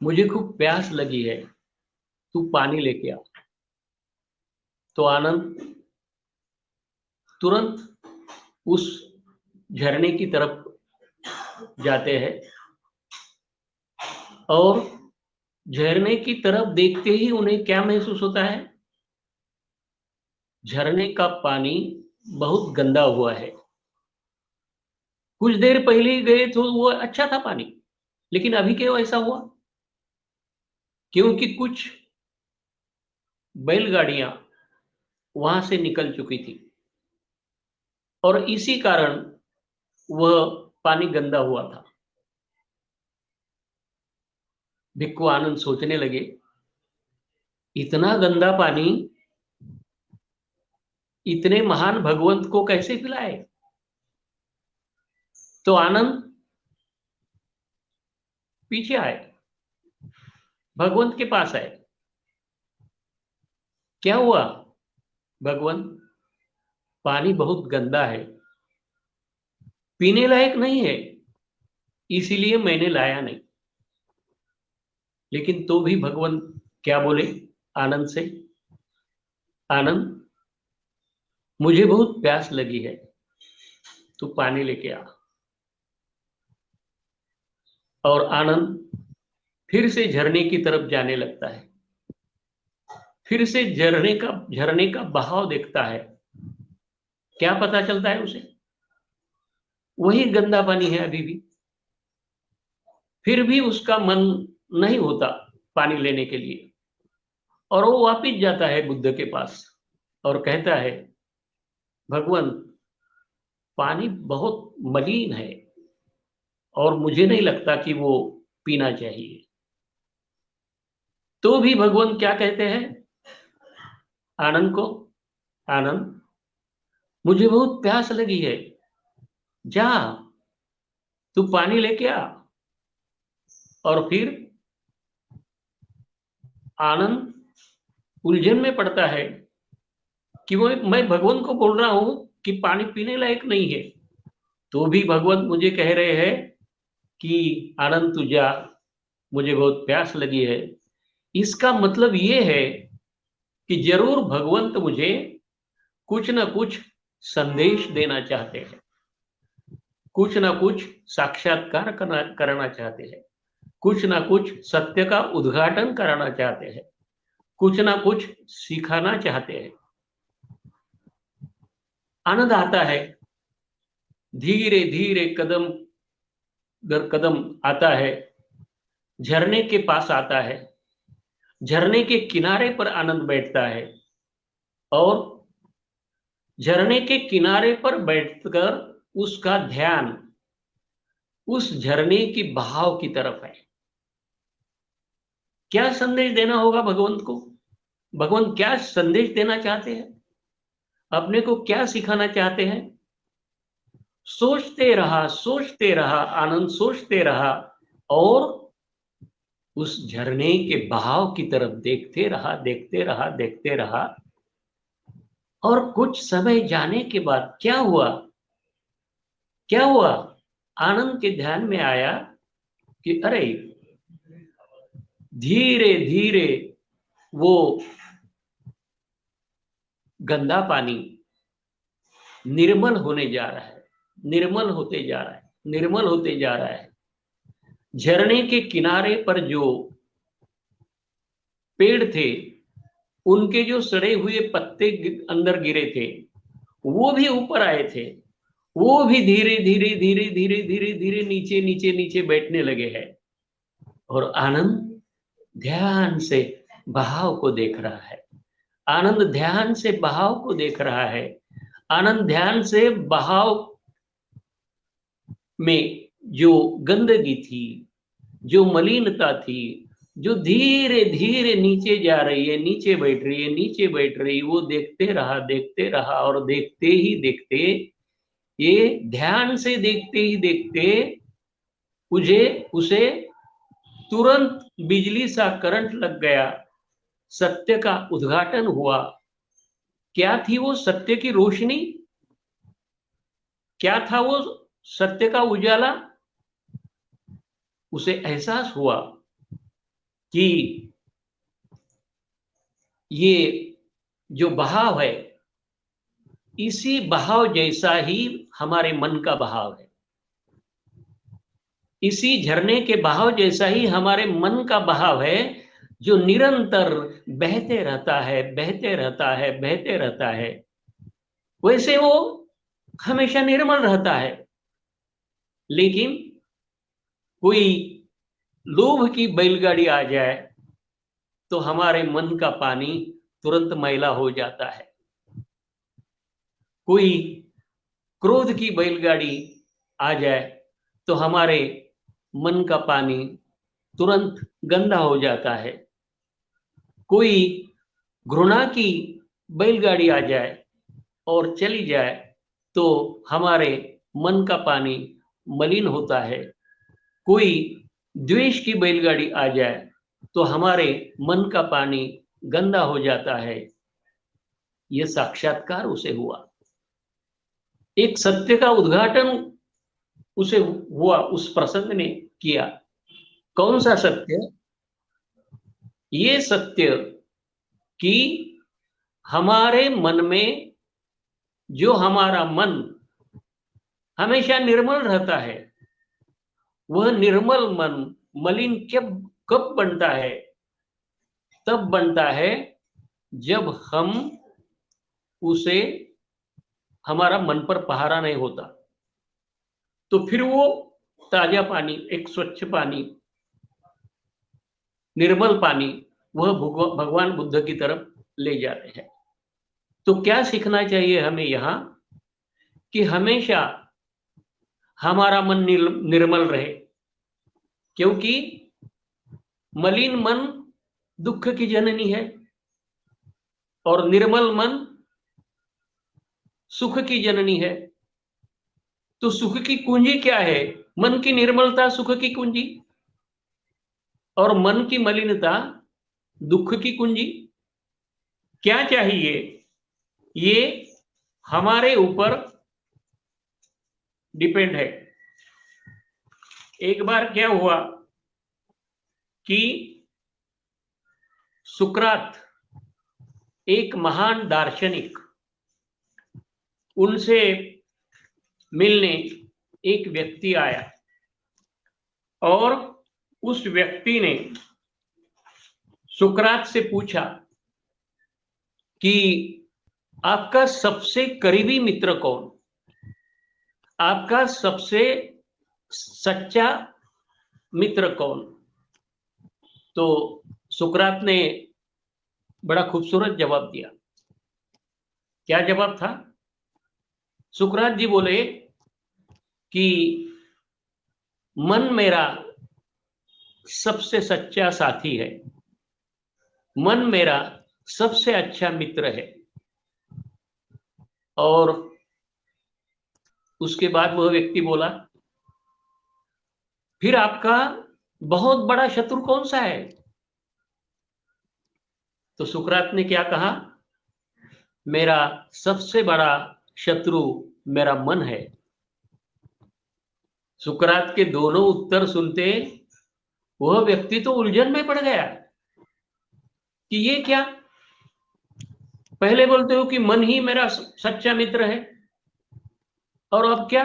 मुझे खूब प्यास लगी है, तू पानी लेके आ। तो आनंद तुरंत उस झरने की तरफ जाते हैं और झरने की तरफ देखते ही उन्हें क्या महसूस होता है? झरने का पानी बहुत गंदा हुआ है। कुछ देर पहले गए तो वो अच्छा था पानी, लेकिन अभी क्यों ऐसा हुआ? क्योंकि कुछ बैलगाड़ियां वहां से निकल चुकी थी और इसी कारण वह पानी गंदा हुआ था। भिक्खु आनंद सोचने लगे, इतना गंदा पानी इतने महान भगवंत को कैसे पिलाए? तो आनंद पीछे आए, भगवंत के पास आए। क्या हुआ भगवंत? पानी बहुत गंदा है, पीने लायक नहीं है, इसीलिए मैंने लाया नहीं। लेकिन तो भी भगवंत क्या बोले आनंद से? आनंद, मुझे बहुत प्यास लगी है, तू पानी लेके आ। और आनंद फिर से झरने की तरफ जाने लगता है। फिर से झरने का बहाव देखता है। क्या पता चलता है उसे? वही गंदा पानी है अभी भी। फिर भी उसका मन नहीं होता पानी लेने के लिए, और वो वापिस जाता है बुद्ध के पास और कहता है, भगवान, पानी बहुत मलिन है और मुझे नहीं लगता कि वो पीना चाहिए। तो भी भगवान क्या कहते हैं आनंद को? आनंद, मुझे बहुत प्यास लगी है, जा तू पानी लेके आ। और फिर आनंद उलझन में पड़ता है कि वो मैं भगवान को बोल रहा हूं कि पानी पीने लायक नहीं है, तो भी भगवान मुझे कह रहे हैं कि आनंद तू जा, मुझे बहुत प्यास लगी है। इसका मतलब ये है कि जरूर भगवंत मुझे कुछ ना कुछ संदेश देना चाहते हैं, कुछ ना कुछ साक्षात्कार करना चाहते हैं, कुछ ना कुछ सत्य का उद्घाटन कराना चाहते हैं, कुछ ना कुछ सिखाना चाहते हैं। आनंद आता है, धीरे धीरे कदम दर कदम आता है, झरने के पास आता है। झरने के किनारे पर आनंद बैठता है और झरने के किनारे पर बैठकर उसका ध्यान उस झरने की बहाव की तरफ है। क्या संदेश देना होगा भगवंत को? भगवंत क्या संदेश देना चाहते हैं? अपने को क्या सिखाना चाहते हैं? सोचते रहा आनंद, सोचते रहा और उस झरने के बहाव की तरफ देखते रहा, देखते रहा, देखते रहा। और कुछ समय जाने के बाद क्या हुआ? क्या हुआ? आनंद के ध्यान में आया कि अरे, धीरे धीरे वो गंदा पानी निर्मल होने जा रहा है, निर्मल होते जा रहा है, निर्मल होते जा रहा है। झरने के किनारे पर जो पेड़ थे, उनके जो सड़े हुए पत्ते अंदर गिरे थे, वो भी ऊपर आए थे। वो भी धीरे धीरे धीरे धीरे धीरे धीरे नीचे नीचे नीचे बैठने लगे हैं। और आनंद ध्यान से बहाव को देख रहा है। आनंद ध्यान से बहाव को देख रहा है। आनंद ध्यान से बहाव में जो गंदगी थी, जो मलिनता थी, जो धीरे धीरे नीचे जा रही है, नीचे बैठ रही है, नीचे बैठ रही, वो देखते रहा और देखते ही देखते, ये ध्यान से देखते ही देखते मुझे उसे तुरंत बिजली सा करंट लग गया। सत्य का उद्घाटन हुआ। क्या थी वो सत्य की रोशनी? क्या था वो सत्य का उजाला? उसे एहसास हुआ कि ये जो बहाव है, इसी बहाव जैसा ही हमारे मन का बहाव है, इसी झरने के बहाव जैसा ही हमारे मन का बहाव है, जो निरंतर बहते रहता है, बहते रहता है, बहते रहता है। वैसे वो हमेशा निर्मल रहता है, लेकिन कोई लोभ की बैलगाड़ी आ जाए तो हमारे मन का पानी तुरंत मैला हो जाता है। कोई क्रोध की बैलगाड़ी आ जाए तो हमारे मन का पानी तुरंत गंदा हो जाता है। कोई घृणा की बैलगाड़ी आ जाए और चली जाए तो हमारे मन का पानी मलिन होता है। कोई द्वेष की बैलगाड़ी आ जाए तो हमारे मन का पानी गंदा हो जाता है। यह साक्षात्कार उसे हुआ, एक सत्य का उद्घाटन उसे हुआ, उस प्रसंग ने किया। कौन सा सत्य? ये सत्य कि हमारे मन में, जो हमारा मन हमेशा निर्मल रहता है, वह निर्मल मन मलिन कब कब बनता है? तब बनता है जब हम उसे, हमारा मन पर पहारा नहीं होता, तो फिर वो ताजा पानी, एक स्वच्छ पानी, निर्मल पानी, वह भगवान बुद्ध की तरफ ले जाते हैं। तो क्या सीखना चाहिए हमें यहां? कि हमेशा हमारा मन निर्मल रहे, क्योंकि मलिन मन दुख की जननी है और निर्मल मन सुख की जननी है। तो सुख की कुंजी क्या है? मन की निर्मलता सुख की कुंजी, और मन की मलिनता दुख की कुंजी। क्या चाहिए? ये हमारे ऊपर डिपेंड है। एक बार क्या हुआ कि सुकरात, एक महान दार्शनिक, उनसे मिलने एक व्यक्ति आया और उस व्यक्ति ने सुकरात से पूछा कि आपका सबसे करीबी मित्र कौन, आपका सबसे सच्चा मित्र कौन? तो सुकरात ने बड़ा खूबसूरत जवाब दिया। क्या जवाब था? सुकरात जी बोले कि मन मेरा सबसे सच्चा साथी है, मन मेरा सबसे अच्छा मित्र है। और उसके बाद वह व्यक्ति बोला, फिर आपका बहुत बड़ा शत्रु कौन सा है? तो सुकरात ने क्या कहा? मेरा सबसे बड़ा शत्रु मेरा मन है। सुकरात के दोनों उत्तर सुनते वह व्यक्ति तो उलझन में पड़ गया कि ये क्या? पहले बोलते हो कि मन ही मेरा सच्चा मित्र है, और अब क्या?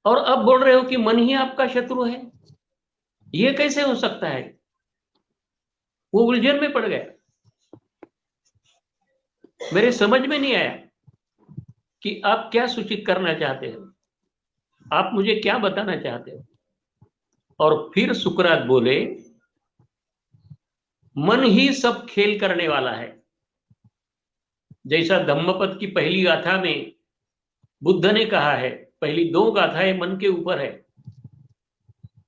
और अब बोल रहे हो कि मन ही आपका शत्रु है। ये कैसे हो सकता है? वो उलझन में पड़ गया। मेरे समझ में नहीं आया कि आप क्या सूचित करना चाहते हो, आप मुझे क्या बताना चाहते हो। और फिर सुकरात बोले, मन ही सब खेल करने वाला है। जैसा धम्मपद की पहली गाथा में बुद्ध ने कहा है, पहली दो गाथाएं मन के ऊपर है,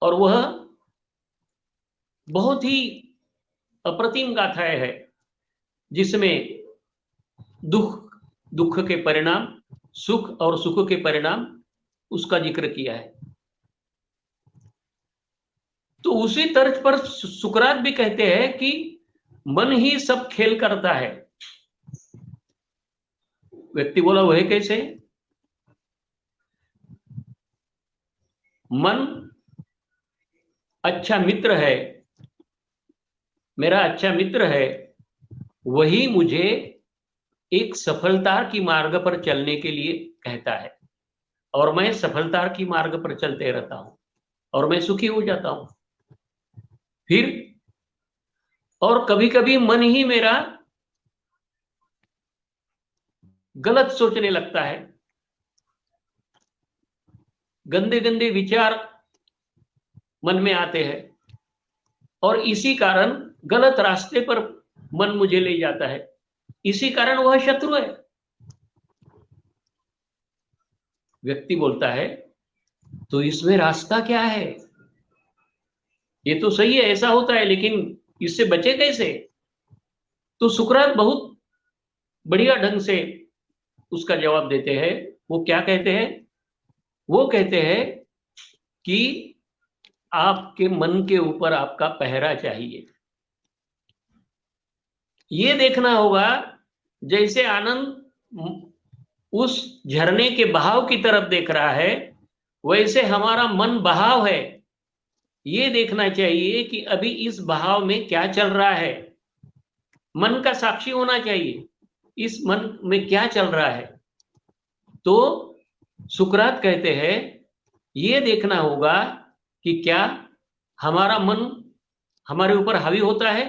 और वह बहुत ही अप्रतिम गाथाएं है, जिसमें दुख के परिणाम, सुख और सुख के परिणाम, उसका जिक्र किया है। तो उसी तर्ज पर सुकरात भी कहते हैं कि मन ही सब खेल करता है। व्यक्ति बोला, वह कैसे? मन अच्छा मित्र है मेरा अच्छा मित्र है, वही मुझे एक सफलता की मार्ग पर चलने के लिए कहता है, और मैं सफलता की मार्ग पर चलते रहता हूं और मैं सुखी हो जाता हूं। फिर और कभी कभी मन ही मेरा गलत सोचने लगता है, गंदे गंदे विचार मन में आते हैं, और इसी कारण गलत रास्ते पर मन मुझे ले जाता है। इसी कारण वह शत्रु है। व्यक्ति बोलता है, तो इसमें रास्ता क्या है? ये तो सही है, ऐसा होता है, लेकिन इससे बचे कैसे? तो सुकरात बहुत बढ़िया ढंग से उसका जवाब देते हैं। वो क्या कहते हैं? वो कहते हैं कि आपके मन के ऊपर आपका पहरा चाहिए। ये देखना होगा, जैसे आनंद उस झरने के बहाव की तरफ देख रहा है, वैसे हमारा मन बहाव है। ये देखना चाहिए कि अभी इस बहाव में क्या चल रहा है। मन का साक्षी होना चाहिए, इस मन में क्या चल रहा है। तो सुकरात कहते हैं, ये देखना होगा कि क्या हमारा मन हमारे ऊपर हावी होता है।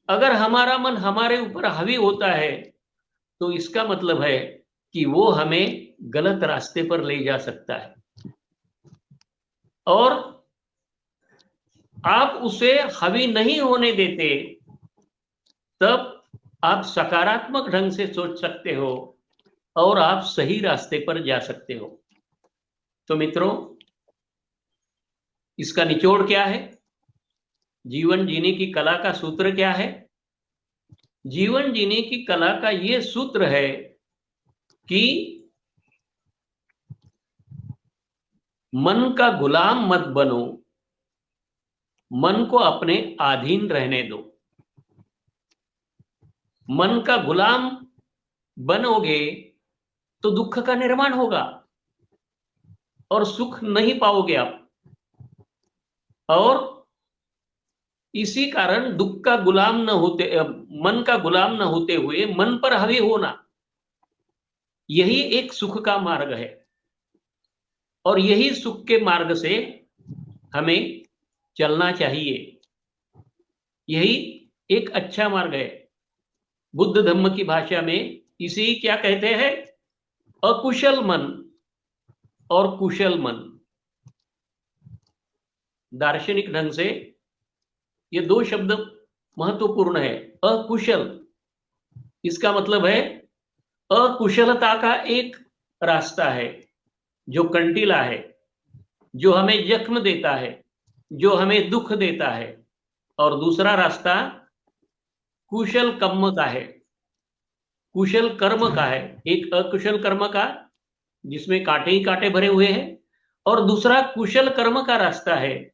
अगर हमारा मन हमारे ऊपर हावी होता है, तो इसका मतलब है कि वो हमें गलत रास्ते पर ले जा सकता है, और आप उसे हावी नहीं होने देते, तब आप सकारात्मक ढंग से सोच सकते हो और आप सही रास्ते पर जा सकते हो। तो मित्रों, इसका निचोड़ क्या है? जीवन जीने की कला का सूत्र क्या है? जीवन जीने की कला का यह सूत्र है कि मन का गुलाम मत बनो, मन को अपने अधीन रहने दो। मन का गुलाम बनोगे तो दुख का निर्माण होगा और सुख नहीं पाओगे आप। और इसी कारण दुख का गुलाम न होते, मन का गुलाम न होते हुए मन पर हावी होना, यही एक सुख का मार्ग है। और यही सुख के मार्ग से हमें चलना चाहिए। यही एक अच्छा मार्ग है। बुद्ध धम्म की भाषा में इसी क्या कहते हैं? अकुशल मन और कुशल मन। दार्शनिक ढंग से ये दो शब्द महत्वपूर्ण है। अकुशल, इसका मतलब है अकुशलता का एक रास्ता है जो कंटीला है, जो हमें जख्म देता है, जो हमें दुख देता है। और दूसरा रास्ता कुशल कर्म का है, कुशल कर्म का है। एक अकुशल कर्म का जिसमें कांटे ही कांटे भरे हुए हैं, और दूसरा कुशल कर्म का रास्ता है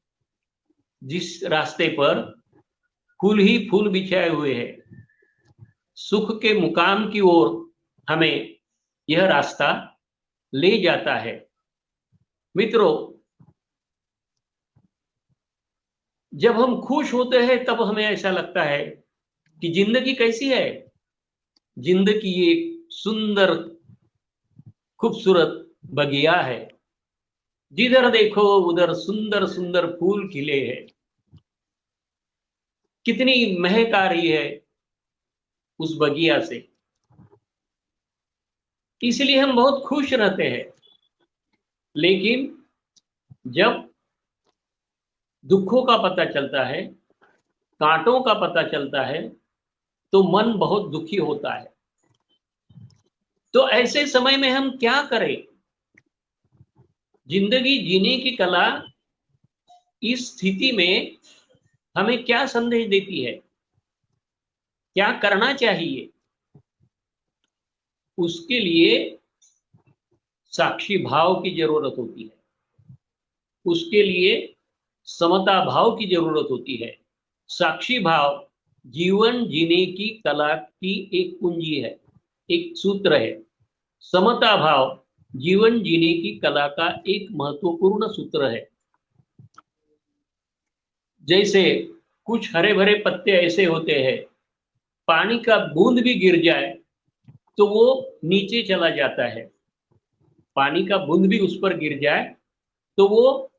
जिस रास्ते पर फूल ही फूल बिछाए हुए हैं। सुख के मुकाम की ओर हमें यह रास्ता ले जाता है। मित्रों, जब हम खुश होते हैं तब हमें ऐसा लगता है कि जिंदगी कैसी है। जिंदगी एक सुंदर खूबसूरत बगिया है, जिधर देखो उधर सुंदर सुंदर फूल खिले हैं। कितनी महक आ रही है उस बगिया से, इसलिए हम बहुत खुश रहते हैं। लेकिन जब दुखों का पता चलता है, कांटों का पता चलता है, तो मन बहुत दुखी होता है। तो ऐसे समय में हम क्या करें? जिंदगी जीने की कला इस स्थिति में हमें क्या संदेश देती है? क्या करना चाहिए? उसके लिए साक्षी भाव की जरूरत होती है। उसके लिए समता भाव की जरूरत होती है। साक्षी भाव जीवन जीने की कला की एक कुंजी है, एक सूत्र है। समता भाव जीवन जीने की कला का एक महत्वपूर्ण सूत्र है। जैसे कुछ हरे भरे पत्ते ऐसे होते हैं, पानी का बूंद भी गिर जाए तो वो नीचे चला जाता है। पानी का बूंद भी उस पर गिर जाए तो वो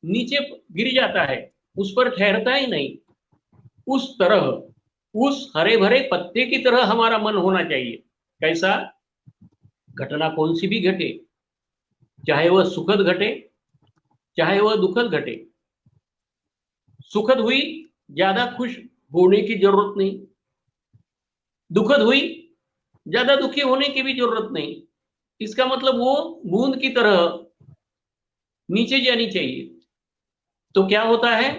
नीचे गिर जाता है, उस पर ठहरता ही नहीं। उस तरह, उस हरे भरे पत्ते की तरह हमारा मन होना चाहिए। कैसा? घटना कौन सी भी घटे, चाहे वह सुखद घटे, चाहे वह दुखद घटे, सुखद हुई, ज्यादा खुश होने की जरूरत नहीं, दुखद हुई, ज्यादा दुखी होने की भी जरूरत नहीं। इसका मतलब वो बूंद की तरह नीचे जानी चाहिए। तो क्या होता है,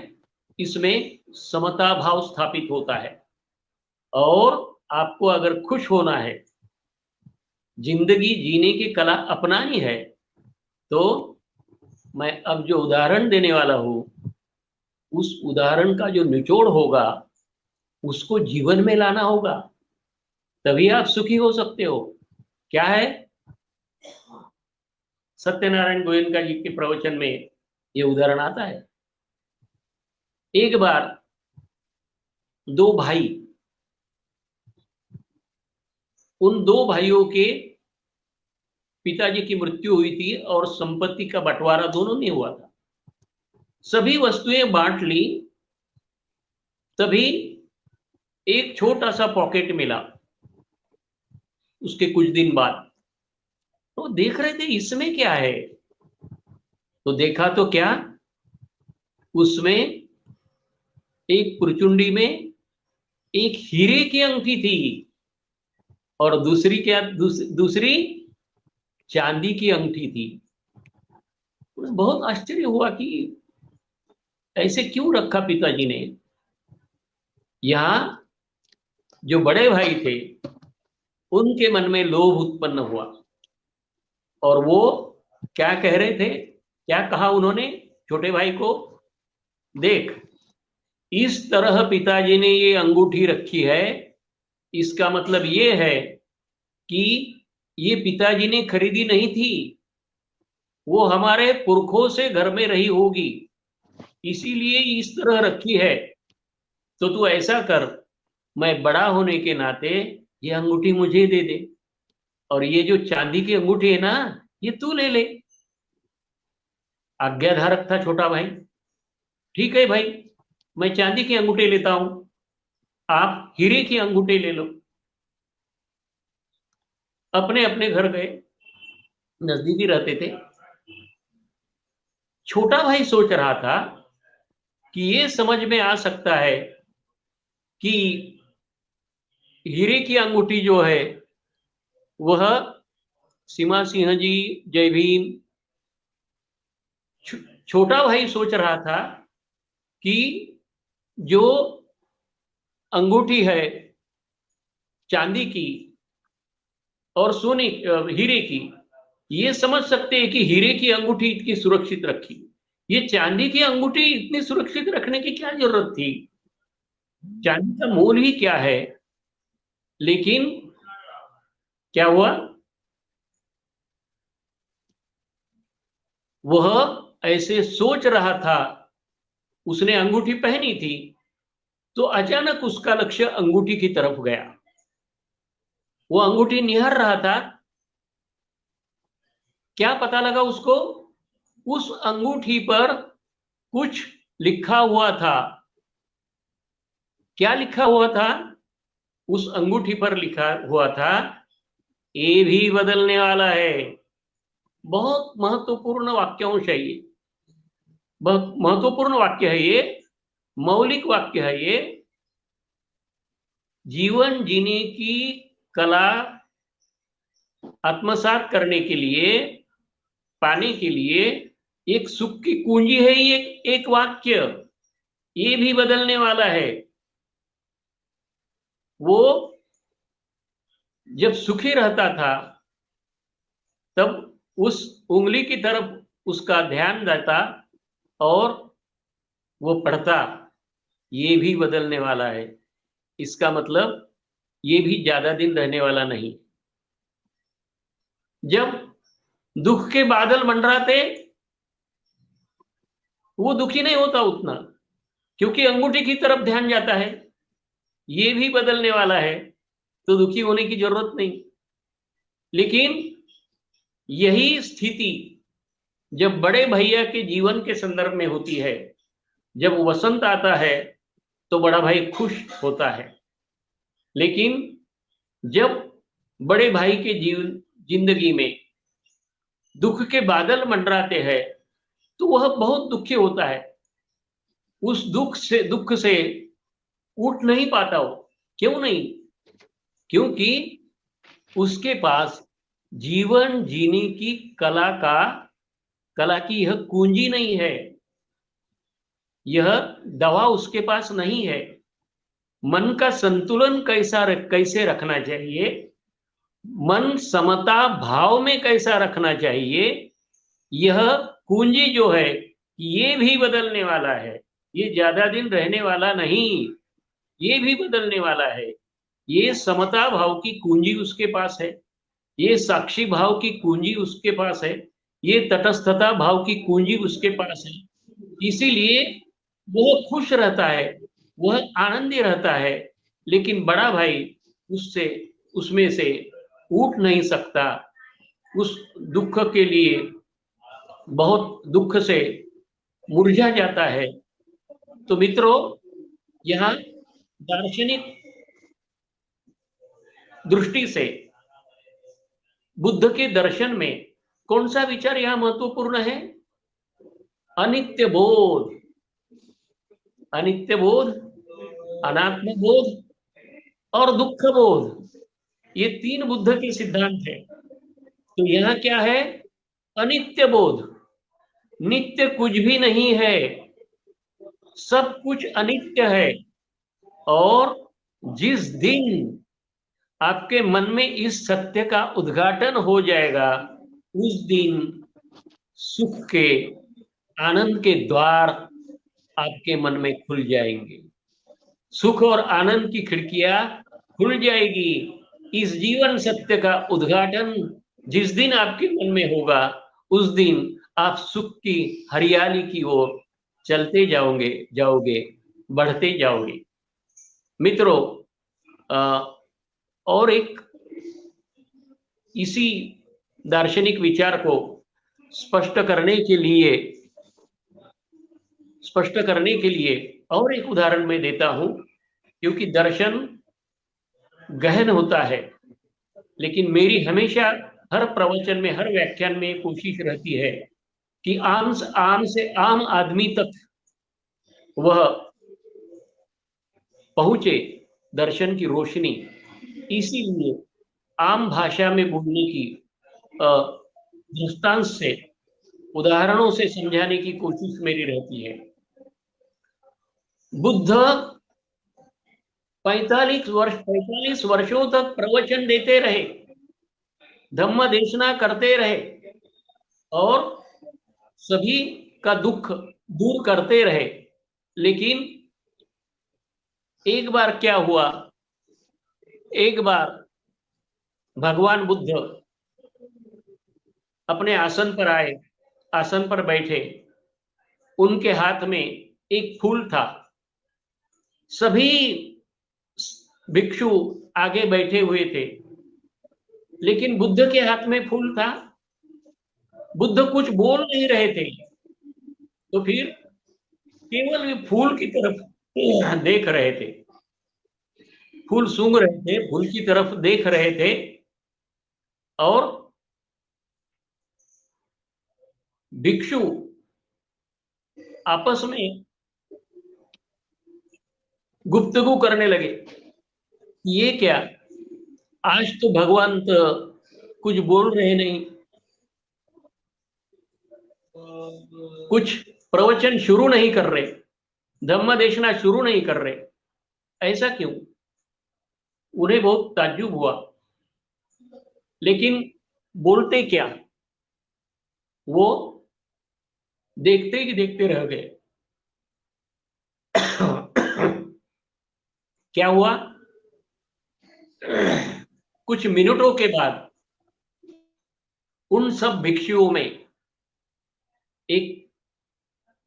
इसमें समता भाव स्थापित होता है। और आपको अगर खुश होना है, जिंदगी जीने की कला अपनानी है, तो मैं अब जो उदाहरण देने वाला हूं, उस उदाहरण का जो निचोड़ होगा उसको जीवन में लाना होगा, तभी आप सुखी हो सकते हो। क्या है? सत्यनारायण गोयनका जी के प्रवचन में ये उदाहरण आता है। एक बार दो भाई, उन दो भाइयों के पिताजी की मृत्यु हुई थी और संपत्ति का बंटवारा दोनों ने हुआ था। सभी वस्तुएं बांट ली, तभी एक छोटा सा पॉकेट मिला उसके कुछ दिन बाद। तो देख रहे थे इसमें क्या है, तो देखा तो क्या, उसमें एक पुरचुंडी में एक हीरे की अंगूठी थी और दूसरी क्या, दूसरी चांदी की अंगूठी थी। उन्हें बहुत आश्चर्य हुआ कि ऐसे क्यों रखा पिताजी ने। यहाँ जो बड़े भाई थे उनके मन में लोभ उत्पन्न हुआ और वो क्या कह रहे थे, क्या कहा उन्होंने छोटे भाई को, देख, इस तरह पिताजी ने ये अंगूठी रखी है, इसका मतलब ये है कि ये पिताजी ने खरीदी नहीं थी, वो हमारे पुरखों से घर में रही होगी, इसीलिए इस तरह रखी है। तो तू ऐसा कर, मैं बड़ा होने के नाते ये अंगूठी मुझे दे दे, और ये जो चांदी की अंगूठी है ना, ये तू ले ले। आज्ञाधारक था छोटा भाई। ठीक है भाई, मैं चांदी की अंगूठी लेता हूं, आप हीरे की अंगूठी ले लो। अपने अपने घर गए, नजदीकी रहते थे। छोटा भाई सोच रहा था कि ये समझ में आ सकता है कि हीरे की अंगूठी जो है वह सीमा सिंह जी, जय भीम। छोटा भाई सोच रहा था कि जो अंगूठी है चांदी की और सोने हीरे की, ये समझ सकते हैं कि हीरे की अंगूठी इतनी सुरक्षित रखी, ये चांदी की अंगूठी इतनी सुरक्षित रखने की क्या जरूरत थी, चांदी का मोल ही क्या है। लेकिन क्या हुआ, वह ऐसे सोच रहा था, उसने अंगूठी पहनी थी, तो अचानक उसका लक्ष्य अंगूठी की तरफ गया। वो अंगूठी निहार रहा था, क्या पता लगा उसको, उस अंगूठी पर कुछ लिखा हुआ था। क्या लिखा हुआ था? उस अंगूठी पर लिखा हुआ था, ये भी बदलने वाला है। बहुत महत्वपूर्ण वाक्यांश है ये, बहुत महत्वपूर्ण वाक्य है ये, मौलिक वाक्य है ये। जीवन जीने की कला आत्मसात करने के लिए, पाने के लिए एक सुख की कुंजी है ये, एक वाक्य, ये भी बदलने वाला है। वो जब सुखी रहता था तब उस उंगली की तरफ उसका ध्यान जाता और वो पढ़ता, ये भी बदलने वाला है। इसका मतलब ये भी ज्यादा दिन रहने वाला नहीं। जब दुख के बादल मंडराते, वो दुखी नहीं होता उतना, क्योंकि अंगूठी की तरफ ध्यान जाता है, ये भी बदलने वाला है, तो दुखी होने की जरूरत नहीं। लेकिन यही स्थिति जब बड़े भैया के जीवन के संदर्भ में होती है, जब वसंत आता है तो बड़ा भाई खुश होता है। लेकिन जब बड़े भाई के जीवन जिंदगी में दुख के बादल मंडराते हैं तो वह बहुत दुखी होता है। उस दुख से उठ नहीं पाता वो। क्यों नहीं? क्योंकि उसके पास जीवन जीने की कला की यह कुंजी नहीं है, यह दवा उसके पास नहीं है। मन का संतुलन कैसे रखना चाहिए, मन समता भाव में कैसा रखना चाहिए, यह कुंजी जो है ये भी बदलने वाला है। ये ज्यादा दिन रहने वाला नहीं, ये भी बदलने वाला है। ये समता भाव की कुंजी उसके पास है, ये साक्षी भाव की कुंजी उसके पास है, ये तटस्थता भाव की कुंजी उसके पास है। इसीलिए वह खुश रहता है, वह आनंदी रहता है। लेकिन बड़ा भाई उससे उसमें से उठ नहीं सकता, उस दुख के लिए बहुत दुख से मुरझा जाता है। तो मित्रों, यहाँ दार्शनिक दृष्टि से बुद्ध के दर्शन में कौन सा विचार यहाँ महत्वपूर्ण है? अनित्य बोध, अनित्य बोध, अनात्म बोध और दुख बोध, ये तीन बुद्ध के सिद्धांत है। तो यहाँ क्या है? अनित्य बोध। नित्य कुछ भी नहीं है, सब कुछ अनित्य है। और जिस दिन आपके मन में इस सत्य का उद्घाटन हो जाएगा, उस दिन सुख के, आनंद के द्वार आपके मन में खुल जाएंगे। सुख और आनंद की खिड़कियां खुल जाएगी। इस जीवन सत्य का उद्घाटन जिस दिन आपके मन में होगा, उस दिन आप सुख की हरियाली की ओर चलते जाओगे, बढ़ते जाओगे। मित्रों, और एक इसी दार्शनिक विचार को स्पष्ट करने के लिए और एक उदाहरण मैं देता हूं, क्योंकि दर्शन गहन होता है। लेकिन मेरी हमेशा हर प्रवचन में, हर व्याख्यान में कोशिश रहती है कि आम से आम आदमी तक वह पहुंचे दर्शन की रोशनी। इसीलिए आम भाषा में बोलने की, दृष्टांत से, उदाहरणों से समझाने की कोशिश मेरी रहती है। बुद्ध 45 वर्षों तक प्रवचन देते रहे, धम्म देशना करते रहे और सभी का दुख दूर करते रहे। लेकिन एक बार क्या हुआ, एक बार भगवान बुद्ध अपने आसन पर आए, आसन पर बैठे, उनके हाथ में एक फूल था। सभी भिक्षु आगे बैठे हुए थे, लेकिन बुद्ध के हाथ में फूल था। बुद्ध कुछ बोल नहीं रहे थे, तो फिर केवल फूल की तरफ देख रहे थे, फूल सूंघ रहे थे, फूल की तरफ देख रहे थे। और भिक्षु आपस में गुफ्तगू करने लगे, ये क्या, आज तो भगवान तो कुछ बोल रहे नहीं, कुछ प्रवचन शुरू नहीं कर रहे, धम्म देशना शुरू नहीं कर रहे, ऐसा क्यों? उन्हें बहुत ताज्जुब हुआ। लेकिन बोलते क्या? वो देखते ही देखते रह गए। क्या हुआ? कुछ मिनटों के बाद उन सब भिक्षुओं में एक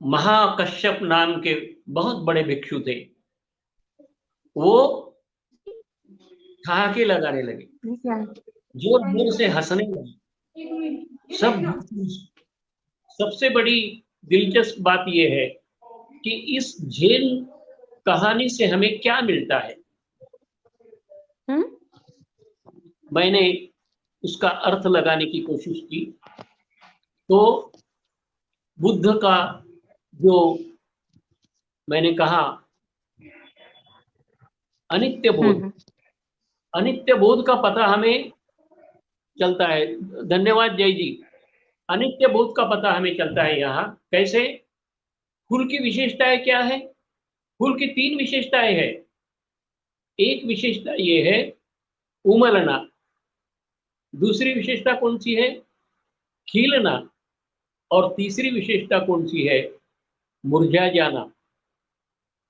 महाकश्यप नाम के बहुत बड़े भिक्षु थे, वो ठहाके लगाने लगे, जोर जोर से हंसने लगे। सब सबसे बड़ी दिलचस्प बात यह है कि इस झेल कहानी से हमें क्या मिलता है। मैंने उसका अर्थ लगाने की कोशिश की, तो बुद्ध का जो मैंने कहा अनित्य बोध, अनित्य बोध का पता हमें चलता है। धन्यवाद जय जी। अनित्य बोध का पता हमें चलता है यहाँ कैसे। फूल की विशेषताएं क्या है? फूल की तीन विशेषताएं है। एक विशेषता ये है उमलना, दूसरी विशेषता कौन सी है? खिलना, और तीसरी विशेषता कौन सी है? मुरझा जाना।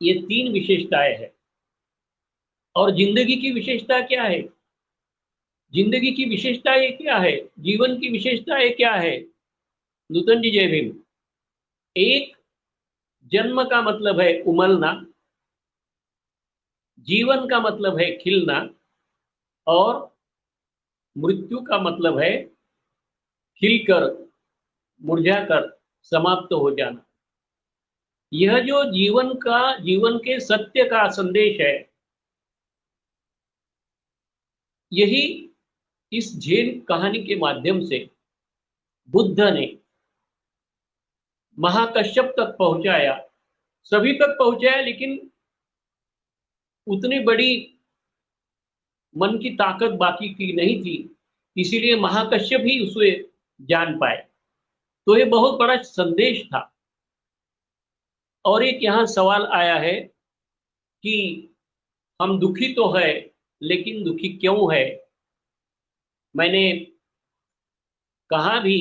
ये तीन विशेषताएं हैं। और जिंदगी की विशेषता क्या है? जिंदगी की विशेषताएं क्या है? जीवन की विशेषताएं क्या है? नूतन जी जय भीम। एक, जन्म का मतलब है उमलना, जीवन का मतलब है खिलना, और मृत्यु का मतलब है खिलकर मुरझाकर समाप्त हो जाना। यह जो जीवन के सत्य का संदेश है, यही इस झेल कहानी के माध्यम से बुद्ध ने महाकश्यप तक पहुंचाया। सभी तक पहुंचाया, लेकिन उतनी बड़ी मन की ताकत बाकी की नहीं थी, इसीलिए महाकश्यप ही उसे जान पाए। तो ये बहुत बड़ा संदेश था। और एक यहाँ सवाल आया है कि हम दुखी तो है, लेकिन दुखी क्यों है? मैंने कहा भी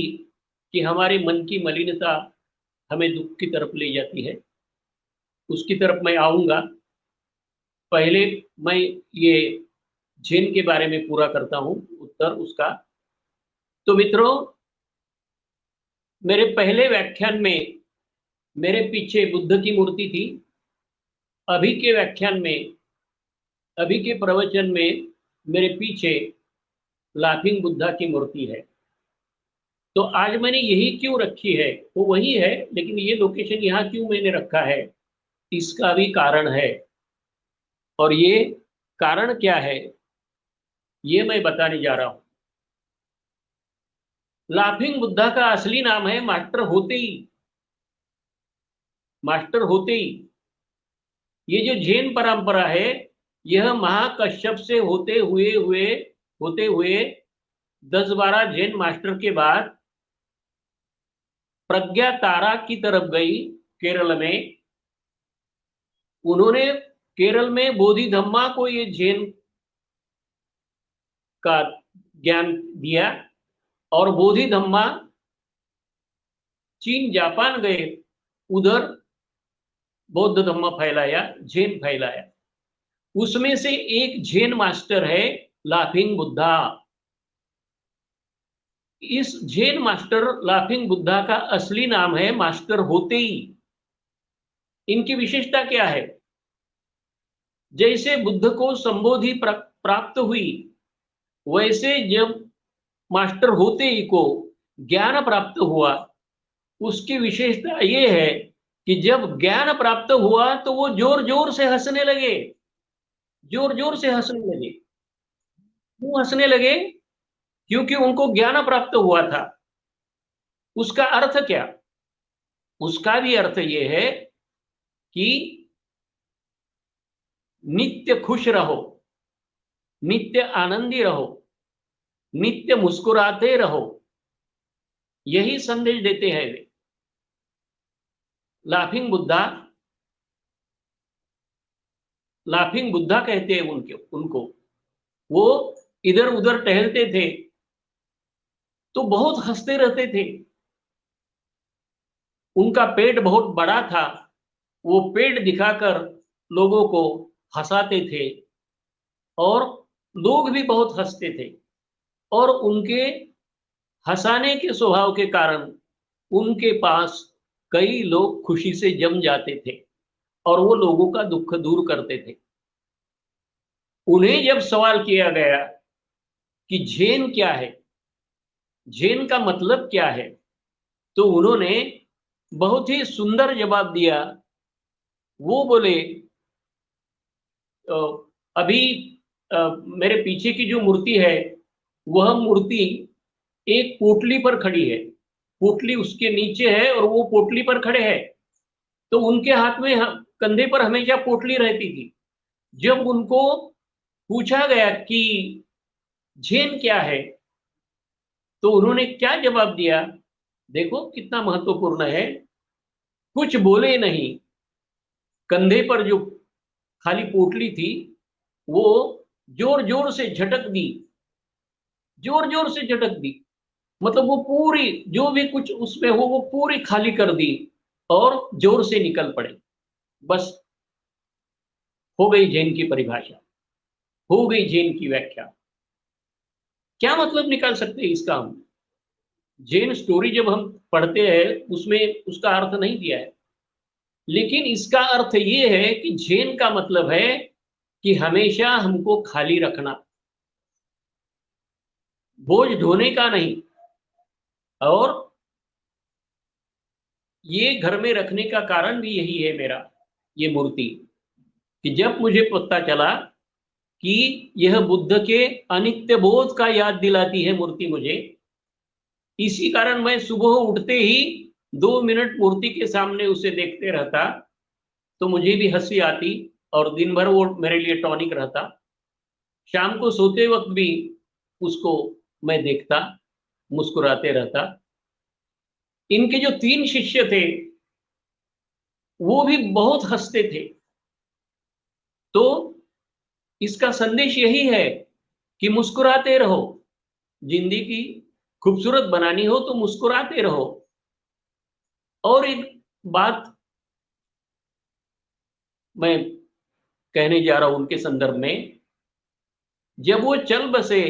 कि हमारे मन की मलिनता हमें दुख की तरफ ले जाती है। उसकी तरफ मैं आऊंगा। पहले मैं ये झेन के बारे में पूरा करता हूं उत्तर उसका। तो मित्रों, मेरे पहले व्याख्यान में मेरे पीछे बुद्ध की मूर्ति थी। अभी के व्याख्यान में, अभी के प्रवचन में मेरे पीछे लाफिंग बुद्धा की मूर्ति है। तो आज मैंने यही क्यों रखी है, वो वही है, लेकिन ये लोकेशन यहाँ क्यों मैंने रखा है, इसका भी कारण है। और ये कारण क्या है, ये मैं बताने जा रहा हूं। लाफिंग बुद्धा का असली नाम है मास्टर होते ही। मास्टर होते ही, ये जो जैन परंपरा है, यह महाकश्यप से होते हुए 10-12 जैन मास्टर के बाद प्रज्ञा तारा की तरफ गई केरल में। उन्होंने केरल में बोधि धम्मा को ये जैन का ज्ञान दिया, और बोधि धम्मा चीन जापान गए, उधर बौद्ध धम्मा फैलाया, जैन फैलाया। उसमें से एक जैन मास्टर है लाफिंग बुद्धा। इस जैन मास्टर लाफिंग बुद्धा का असली नाम है मास्टर होते ही। इनकी विशेषता क्या है? जैसे बुद्ध को संबोधि प्राप्त हुई, वैसे जब मास्टर होते ही को ज्ञान प्राप्त हुआ, उसकी विशेषता यह है कि जब ज्ञान प्राप्त हुआ तो वो जोर जोर से हंसने लगे। जोर जोर से हंसने लगे। क्यों हंसने लगे? क्योंकि उनको ज्ञान प्राप्त हुआ था। उसका अर्थ क्या? उसका भी अर्थ यह है कि नित्य खुश रहो, नित्य आनंदी रहो, नित्य मुस्कुराते रहो। यही संदेश देते हैं वे। लाफिंग बुद्धा, लाफिंग बुद्धा कहते हैं उनको। वो इधर उधर टहलते थे तो बहुत हंसते रहते थे। उनका पेट बहुत बड़ा था, वो पेट दिखाकर लोगों को हंसाते थे, और लोग भी बहुत हंसते थे। और उनके हंसाने के स्वभाव के कारण उनके पास कई लोग खुशी से जम जाते थे। और वो लोगों का दुख दूर करते थे। उन्हें जब सवाल किया गया कि जैन क्या है, जैन का मतलब क्या है, तो उन्होंने बहुत ही सुंदर जवाब दिया। वो बोले, अ, अभी मेरे पीछे की जो मूर्ति है, वह मूर्ति एक पोटली पर खड़ी है, पोटली उसके नीचे है और वो पोटली पर खड़े हैं। तो उनके हाथ में कंधे पर हमेशा पोटली रहती थी। जब उनको पूछा गया कि जैन क्या है, तो उन्होंने क्या जवाब दिया, देखो कितना महत्वपूर्ण है। कुछ बोले नहीं, कंधे पर जो खाली पोटली थी वो जोर जोर से झटक दी, जोर जोर से झटक दी। मतलब वो पूरी जो भी कुछ उसमें हो वो पूरी खाली कर दी और जोर से निकल पड़े। बस हो गई जैन की परिभाषा, हो गई जैन की व्याख्या। क्या मतलब निकाल सकते हैं इसका हम? जैन स्टोरी जब हम पढ़ते हैं उसमें उसका अर्थ नहीं दिया है, लेकिन इसका अर्थ ये है कि जैन का मतलब है कि हमेशा हमको खाली रखना, बोझ ढोने का नहीं। और ये घर में रखने का कारण भी यही है मेरा, ये मूर्ति, कि जब मुझे पता चला कि यह बुद्ध के अनित्य बोध का याद दिलाती है मूर्ति मुझे, इसी कारण मैं सुबह उठते ही 2 मिनट मूर्ति के सामने उसे देखते रहता, तो मुझे भी हंसी आती और दिन भर वो मेरे लिए टॉनिक रहता। शाम को सोते वक्त भी उसको मैं देखता, मुस्कुराते रहता। इनके जो 3 शिष्य थे वो भी बहुत हंसते थे। तो इसका संदेश यही है कि मुस्कुराते रहो, जिंदगी खूबसूरत बनानी हो तो मुस्कुराते रहो। और एक बात मैं कहने जा रहा हूं उनके संदर्भ में, जब वो चल बसे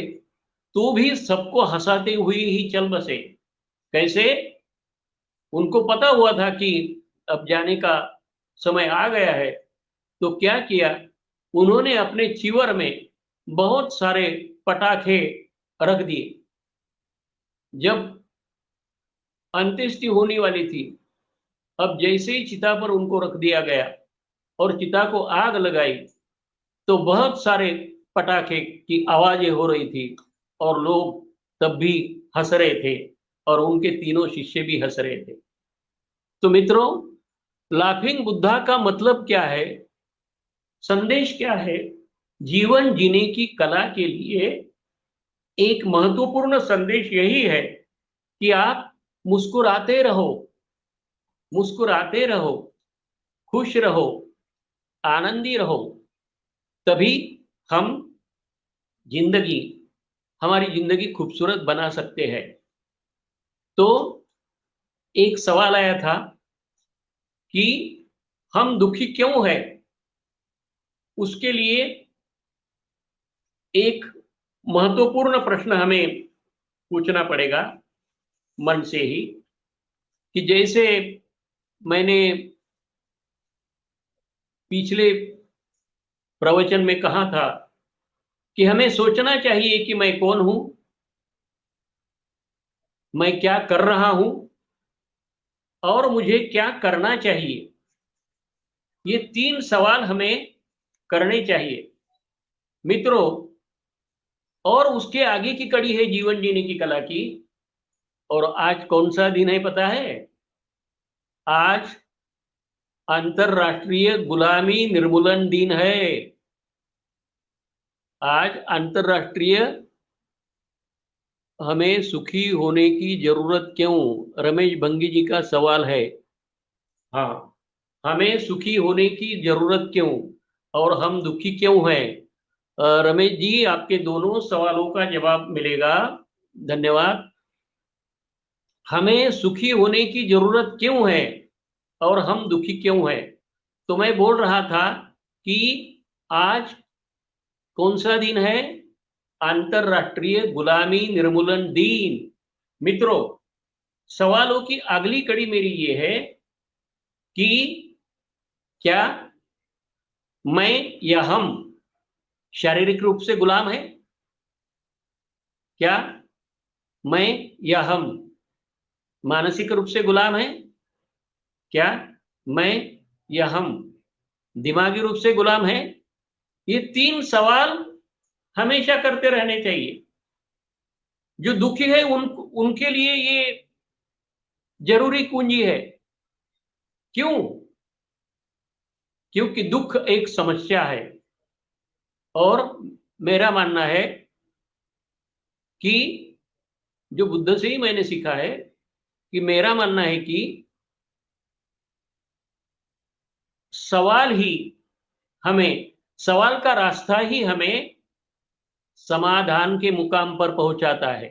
तो भी सबको हंसाते हुए ही चल बसे। कैसे? उनको पता हुआ था कि अब जाने का समय आ गया है, तो क्या किया, उन्होंने अपने चिवर में बहुत सारे पटाखे रख दिए। जब अंत्येष्टि होने वाली थी, अब जैसे ही चिता पर उनको रख दिया गया और चिता को आग लगाई, तो बहुत सारे पटाखे की आवाजें हो रही थी और लोग तब भी हंस रहे थे और उनके तीनों शिष्य भी हंस रहे थे। तो मित्रों, लाफिंग बुद्धा का मतलब क्या है, संदेश क्या है? जीवन जीने की कला के लिए एक महत्वपूर्ण संदेश यही है कि आप मुस्कुराते रहो, मुस्कुराते रहो, खुश रहो, आनंदी रहो। तभी हम जिंदगी हमारी जिंदगी खूबसूरत बना सकते हैं। तो एक सवाल आया था कि हम दुखी क्यों हैं? उसके लिए एक महत्वपूर्ण प्रश्न हमें पूछना पड़ेगा मन से ही, कि जैसे मैंने पिछले प्रवचन में कहा था कि हमें सोचना चाहिए कि मैं कौन हूं, मैं क्या कर रहा हूं और मुझे क्या करना चाहिए। ये 3 सवाल हमें करने चाहिए मित्रों। और उसके आगे की कड़ी है जीवन जीने की कला की। और आज कौन सा दिन है पता है? आज अंतरराष्ट्रीय गुलामी निर्मूलन दिन है। आज अंतरराष्ट्रीय हमें सुखी होने की जरूरत क्यों, रमेश भंगी जी का सवाल है। हाँ, हमें सुखी होने की जरूरत क्यों और हम दुखी क्यों हैं? रमेश जी, आपके दोनों सवालों का जवाब मिलेगा। धन्यवाद। हमें सुखी होने की जरूरत क्यों है और हम दुखी क्यों हैं? तो मैं बोल रहा था कि आज कौन सा दिन है? अंतरराष्ट्रीय गुलामी निर्मूलन दिन। मित्रों, सवालों की अगली कड़ी मेरी ये है कि क्या मैं या हम शारीरिक रूप से गुलाम है? क्या मैं या हम मानसिक रूप से गुलाम है? क्या मैं या हम दिमागी रूप से गुलाम है? ये 3 सवाल हमेशा करते रहने चाहिए। जो दुखी है उनके लिए ये जरूरी कुंजी है। क्यों? क्योंकि दुख एक समस्या है। और मेरा मानना है कि जो बुद्ध से ही मैंने सीखा है कि मेरा मानना है कि सवाल ही हमें, सवाल का रास्ता ही हमें समाधान के मुकाम पर पहुंचाता है।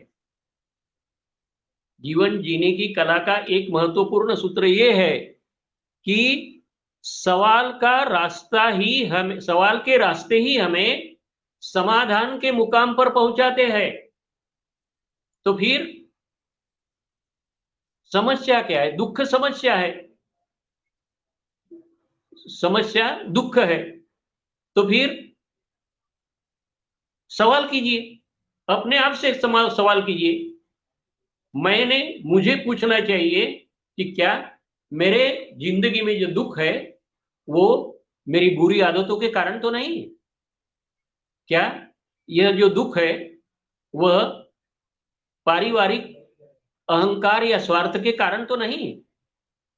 जीवन जीने की कला का एक महत्वपूर्ण सूत्र यह है कि सवाल का रास्ता ही हमें, सवाल के रास्ते ही हमें समाधान के मुकाम पर पहुंचाते हैं। तो फिर समस्या क्या है? दुख समस्या है, समस्या दुख है। तो फिर सवाल कीजिए, अपने आप से सवाल कीजिए। मुझे पूछना चाहिए कि क्या मेरे जिंदगी में जो दुख है वो मेरी बुरी आदतों के कारण तो नहीं? क्या यह जो दुख है वह पारिवारिक अहंकार या स्वार्थ के कारण तो नहीं?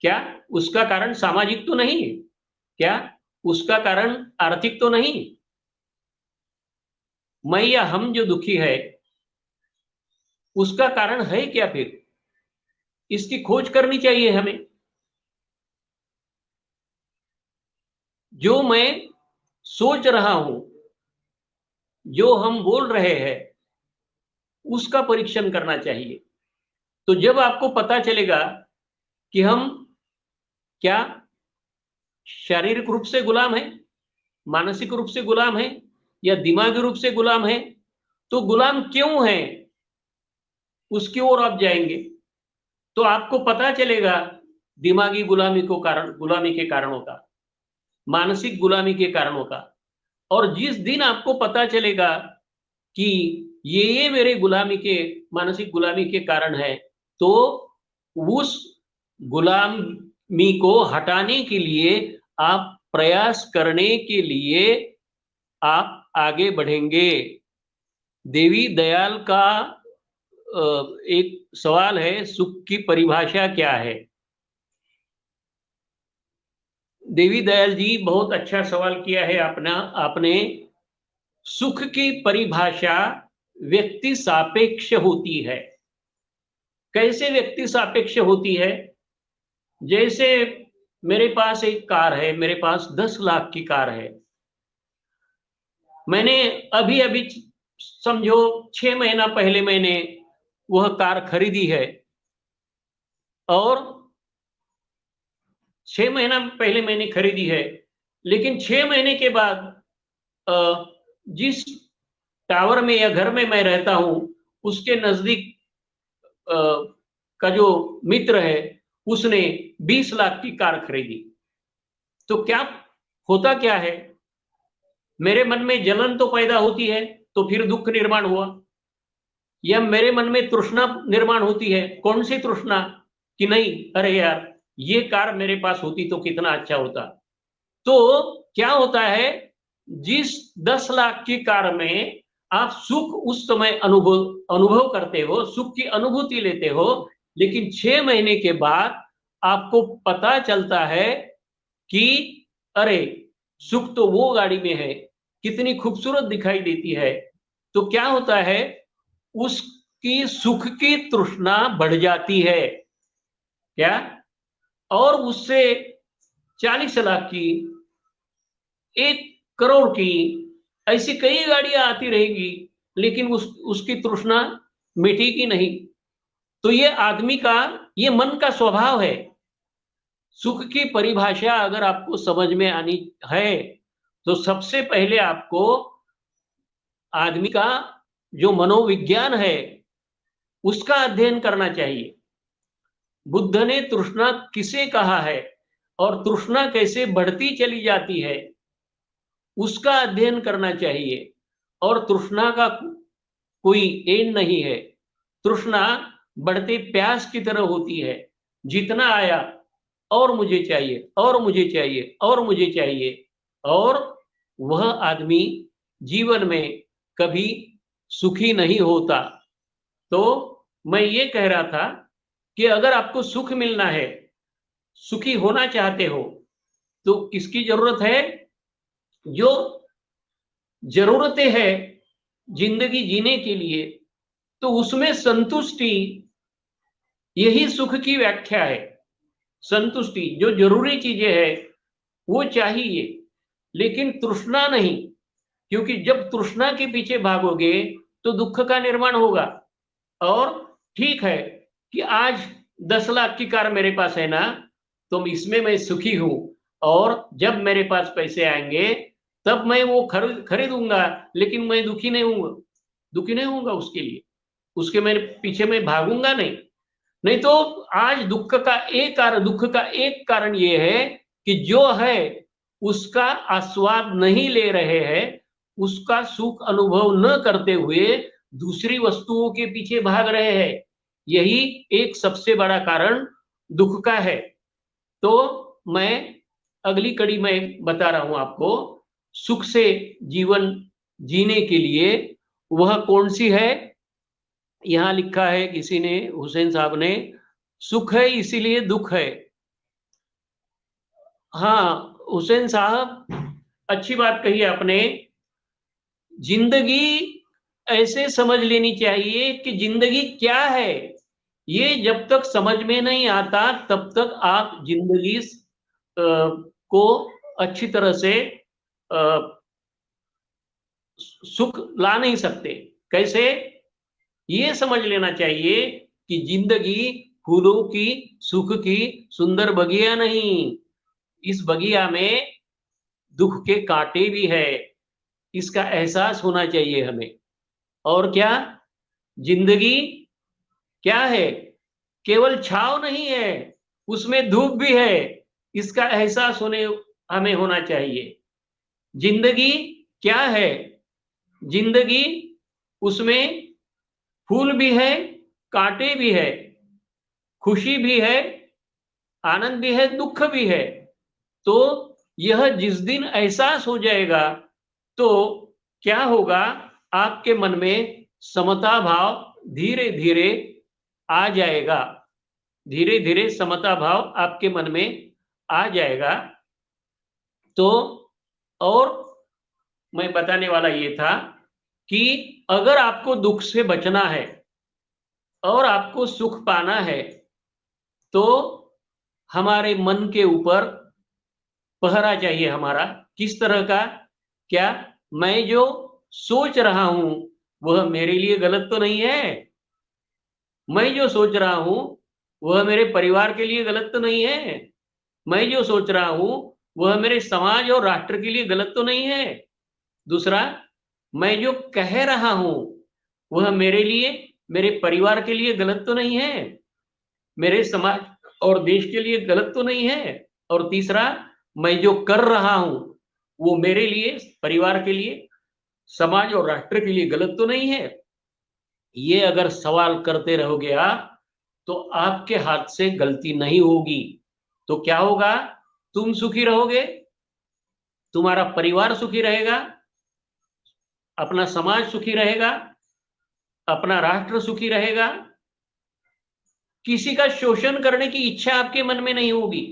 क्या उसका कारण सामाजिक तो नहीं? क्या उसका कारण आर्थिक तो नहीं? मैं या हम जो दुखी है उसका कारण है क्या? फिर इसकी खोज करनी चाहिए हमें। जो मैं सोच रहा हूं, जो हम बोल रहे हैं, उसका परीक्षण करना चाहिए। तो जब आपको पता चलेगा कि हम क्या शारीरिक रूप से गुलाम है, मानसिक रूप से गुलाम है या दिमागी रूप से गुलाम है, तो गुलाम क्यों है उसकी ओर आप जाएंगे तो आपको पता चलेगा दिमागी गुलामी के कारणों का, मानसिक गुलामी के कारणों का। और जिस दिन आपको पता चलेगा कि ये मेरे गुलामी के, मानसिक गुलामी के कारण है, तो उस गुलामी को हटाने के लिए आप प्रयास करने के लिए आप आगे बढ़ेंगे। देवी दयाल का एक सवाल है, सुख की परिभाषा क्या है? देवी दयाल जी बहुत अच्छा सवाल किया है आपने। सुख की परिभाषा व्यक्ति सापेक्ष होती है। कैसे व्यक्ति सापेक्ष होती है? जैसे मेरे पास एक कार है, मेरे पास 10 लाख की कार है। मैंने अभी अभी समझो 6 महीना पहले मैंने वह कार खरीदी है। और 6 महीना पहले मैंने खरीदी है, लेकिन 6 महीने के बाद जिस टावर में या घर में मैं रहता हूं उसके नजदीक का जो मित्र है उसने 20 लाख की कार खरीदी। तो क्या होता क्या है? मेरे मन में जलन तो पैदा होती है, तो फिर दुख निर्माण हुआ। या मेरे मन में तृष्णा निर्माण होती है। कौन सी तृष्णा? कि नहीं, अरे यार ये कार मेरे पास होती तो कितना अच्छा होता। तो क्या होता है, जिस 10 लाख की कार में आप सुख उस समय अनुभव करते हो, सुख की अनुभूति लेते हो, लेकिन 6 महीने के बाद आपको पता चलता है कि अरे सुख तो वो गाड़ी में है, कितनी खूबसूरत दिखाई देती है। तो क्या होता है, उसकी सुख की तृष्णा बढ़ जाती है। क्या? और उससे 40 लाख की, 1 करोड़ की, ऐसी कई गाड़ियां आती रहेगी, लेकिन उसकी तृष्णा मिटेगी नहीं। तो ये आदमी का, ये मन का स्वभाव है। सुख की परिभाषा अगर आपको समझ में आनी है तो सबसे पहले आपको आदमी का जो मनोविज्ञान है उसका अध्ययन करना चाहिए। बुद्ध ने तृष्णा किसे कहा है? और तृष्णा कैसे बढ़ती चली जाती है उसका अध्ययन करना चाहिए। और तृष्णा का कोई एंड नहीं है। तृष्णा बढ़ते प्यास की तरह होती है, जितना आया और मुझे चाहिए और मुझे चाहिए और मुझे चाहिए, और वह आदमी जीवन में कभी सुखी नहीं होता। तो मैं ये कह रहा था कि अगर आपको सुख मिलना है, सुखी होना चाहते हो, तो किसकी जरूरत है? जो जरूरतें हैं जिंदगी जीने के लिए, तो उसमें संतुष्टि, यही सुख की व्याख्या है। संतुष्टि, जो जरूरी चीजें हैं वो चाहिए, लेकिन तृष्णा नहीं। क्योंकि जब तृष्णा के पीछे भागोगे तो दुख का निर्माण होगा। और ठीक है कि आज 10 लाख की कार मेरे पास है ना, तो इसमें मैं सुखी हूं, और जब मेरे पास पैसे आएंगे तब मैं वो खरीदूंगा, लेकिन मैं दुखी नहीं हूंगा। दुखी नहीं हूंगा उसके लिए, उसके मेरे पीछे मैं भागूंगा नहीं। नहीं तो आज दुख का एक कारण ये है कि जो है उसका आस्वाद नहीं ले रहे हैं, उसका सुख अनुभव न करते हुए दूसरी वस्तुओं के पीछे भाग रहे हैं। यही एक सबसे बड़ा कारण दुख का है। तो मैं अगली कड़ी में बता रहा हूं आपको, सुख से जीवन जीने के लिए वह कौन सी है। यहां लिखा है किसी ने, हुसैन साहब ने, सुख है इसीलिए दुख है। हाँ हुसैन साहब, अच्छी बात कही आपने। जिंदगी ऐसे समझ लेनी चाहिए कि जिंदगी क्या है। ये जब तक समझ में नहीं आता तब तक आप जिंदगी को अच्छी तरह से सुख ला नहीं सकते। कैसे? ये समझ लेना चाहिए कि जिंदगी फूलों की, सुख की सुंदर बगिया नहीं, इस बगिया में दुख के कांटे भी है। इसका एहसास होना चाहिए हमें। और क्या, जिंदगी क्या है? केवल छाव नहीं है, उसमें धूप भी है। इसका एहसास हमें होना चाहिए। जिंदगी क्या है? जिंदगी, उसमें फूल भी है, कांटे भी है, खुशी भी है, आनंद भी है, दुख भी है। तो यह जिस दिन एहसास हो जाएगा तो क्या होगा, आपके मन में समता भाव धीरे धीरे आ जाएगा। धीरे धीरे समता भाव आपके मन में आ जाएगा। तो और मैं बताने वाला ये था कि अगर आपको दुख से बचना है और आपको सुख पाना है, तो हमारे मन के ऊपर पहरा चाहिए हमारा। किस तरह का? क्या मैं जो सोच रहा हूं वह मेरे लिए गलत तो नहीं है? मैं जो सोच रहा हूं वह मेरे परिवार के लिए गलत तो नहीं है? मैं जो सोच रहा हूं वह मेरे समाज और राष्ट्र के लिए गलत तो नहीं है? दूसरा, मैं जो कह रहा हूं वह मेरे लिए, मेरे परिवार के लिए गलत तो नहीं है? मेरे समाज और देश के लिए गलत तो नहीं है? और तीसरा, मैं जो कर रहा हूं वो मेरे लिए, परिवार के लिए, समाज और राष्ट्र के लिए गलत तो नहीं है? ये अगर सवाल करते रहोगे आप, तो आपके हाथ से गलती नहीं होगी। तो क्या होगा? तुम सुखी रहोगे, तुम्हारा परिवार सुखी रहेगा, अपना समाज सुखी रहेगा, अपना राष्ट्र सुखी रहेगा। किसी का शोषण करने की इच्छा आपके मन में नहीं होगी,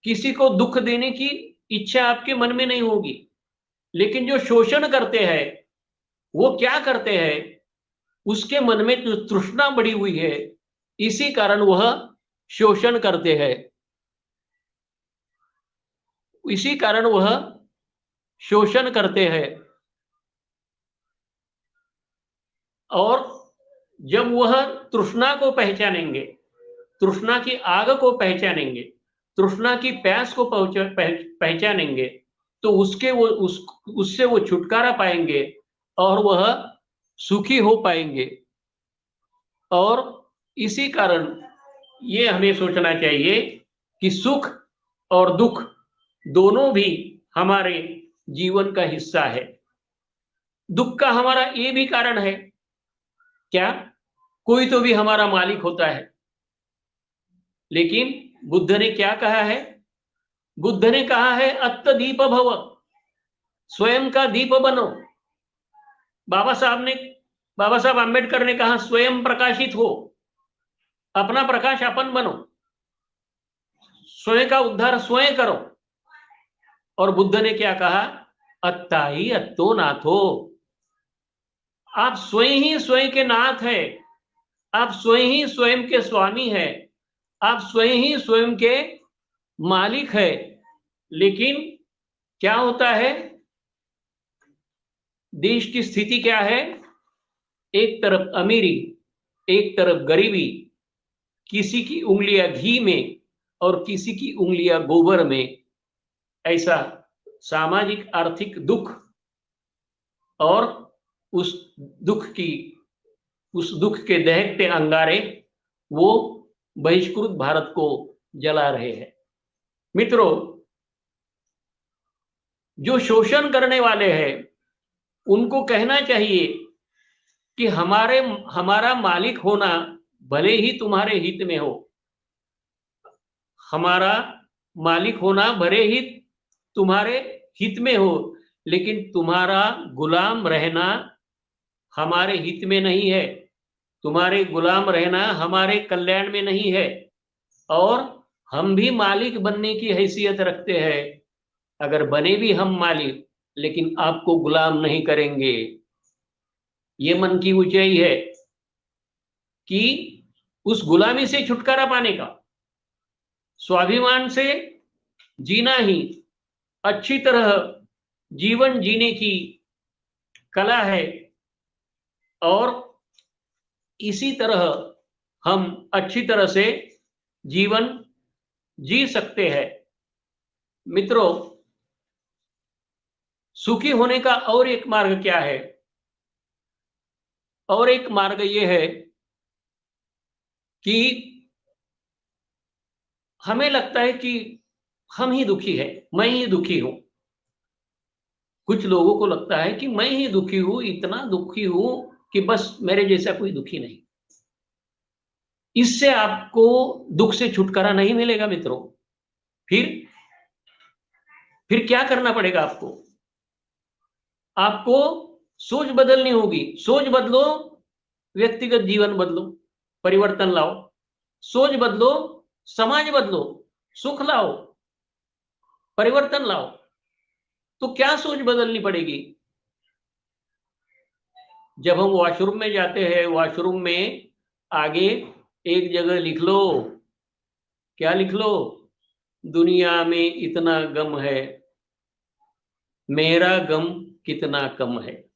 किसी को दुख देने की इच्छा आपके मन में नहीं होगी। लेकिन जो शोषण करते हैं वो क्या करते हैं? उसके मन में जो तृष्णा बढ़ी हुई है, इसी कारण वह शोषण करते हैं, इसी कारण वह शोषण करते हैं। और जब वह तृष्णा को पहचानेंगे, तृष्णा की आग को पहचानेंगे, तृष्णा की प्यास को पहचानेंगे, तो उससे वो छुटकारा पाएंगे और वह सुखी हो पाएंगे। और इसी कारण ये हमें सोचना चाहिए कि सुख और दुख दोनों भी हमारे जीवन का हिस्सा है। दुख का हमारा ये भी कारण है, क्या कोई तो भी हमारा मालिक होता है। लेकिन बुद्ध ने क्या कहा है? बुद्ध ने कहा है अत्त दीप भव, स्वयं का दीप बनो। बाबा साहब आम्बेडकर ने कहा स्वयं प्रकाशित हो, अपना प्रकाश अपन बनो, स्वयं का उद्धार स्वयं करो। और बुद्ध ने क्या कहा? अत्ता ही अत्तो नाथो, आप स्वयं ही स्वयं के नाथ है, आप स्वयं ही स्वयं के स्वामी है, आप स्वयं ही स्वयं के मालिक है। लेकिन क्या होता है, देश की स्थिति क्या है? एक तरफ अमीरी, एक तरफ गरीबी, किसी की उंगलियां घी में और किसी की उंगलियां गोबर में, ऐसा सामाजिक आर्थिक दुख। और उस उस दुख के दहकते अंगारे वो बहिष्कृत भारत को जला रहे हैं। मित्रों, जो शोषण करने वाले हैं उनको कहना चाहिए कि हमारा मालिक होना भले ही तुम्हारे हित में हो, हमारा मालिक होना भले ही तुम्हारे हित में हो, लेकिन तुम्हारा गुलाम रहना हमारे हित में नहीं है, तुम्हारे गुलाम रहना हमारे कल्याण में नहीं है। और हम भी मालिक बनने की हैसियत रखते हैं। अगर बने भी हम मालिक, लेकिन आपको गुलाम नहीं करेंगे। ये मन की ऊंचाई है कि उस गुलामी से छुटकारा पाने का, स्वाभिमान से जीना ही अच्छी तरह जीवन जीने की कला है। और इसी तरह हम अच्छी तरह से जीवन जी सकते हैं। मित्रों, सुखी होने का और एक मार्ग क्या है? और एक मार्ग यह है कि हमें लगता है कि हम ही दुखी है, मैं ही दुखी हूं। कुछ लोगों को लगता है कि मैं ही दुखी हूं, इतना दुखी हूं कि बस मेरे जैसा कोई दुखी नहीं। इससे आपको दुख से छुटकारा नहीं मिलेगा मित्रों। फिर क्या करना पड़ेगा आपको? आपको सोच बदलनी होगी। सोच बदलो, व्यक्तिगत जीवन बदलो, परिवर्तन लाओ। सोच बदलो, समाज बदलो, सुख लाओ, परिवर्तन लाओ। तो क्या सोच बदलनी पड़ेगी? जब हम वॉशरूम में जाते हैं, वॉशरूम में आगे एक जगह लिख लो। क्या लिख लो? दुनिया में इतना गम है, मेरा गम कितना कम है।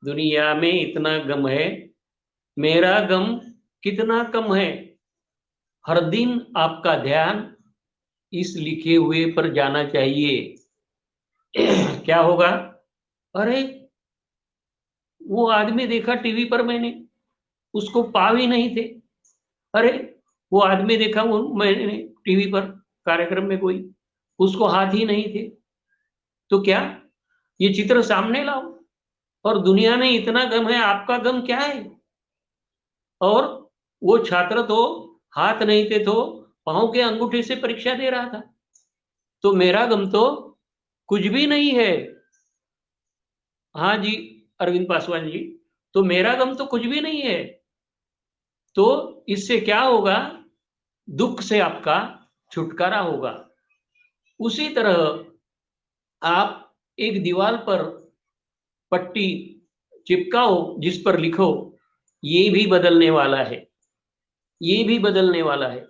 दुनिया में इतना गम है, मेरा गम कितना कम है। हर दिन आपका ध्यान इस लिखे हुए पर जाना चाहिए। क्या होगा? अरे, वो आदमी देखा टीवी पर, मैंने उसको पाव ही नहीं थे। अरे, वो आदमी देखा वो मैंने टीवी पर कार्यक्रम में, कोई उसको हाथ ही नहीं थे। तो क्या ये चित्र सामने लाओ, और दुनिया में इतना गम है, आपका गम क्या है? और वो छात्र तो हाथ नहीं थे तो पांव के अंगूठे से परीक्षा दे रहा था। तो मेरा गम तो कुछ भी नहीं है। हाँ जी, अरविंद पासवान जी, तो मेरा गम तो कुछ भी नहीं है। तो इससे क्या होगा? दुख से आपका छुटकारा होगा। उसी तरह आप एक दीवार पर पट्टी चिपकाओ जिस पर लिखो ये भी बदलने वाला है, ये भी बदलने वाला है।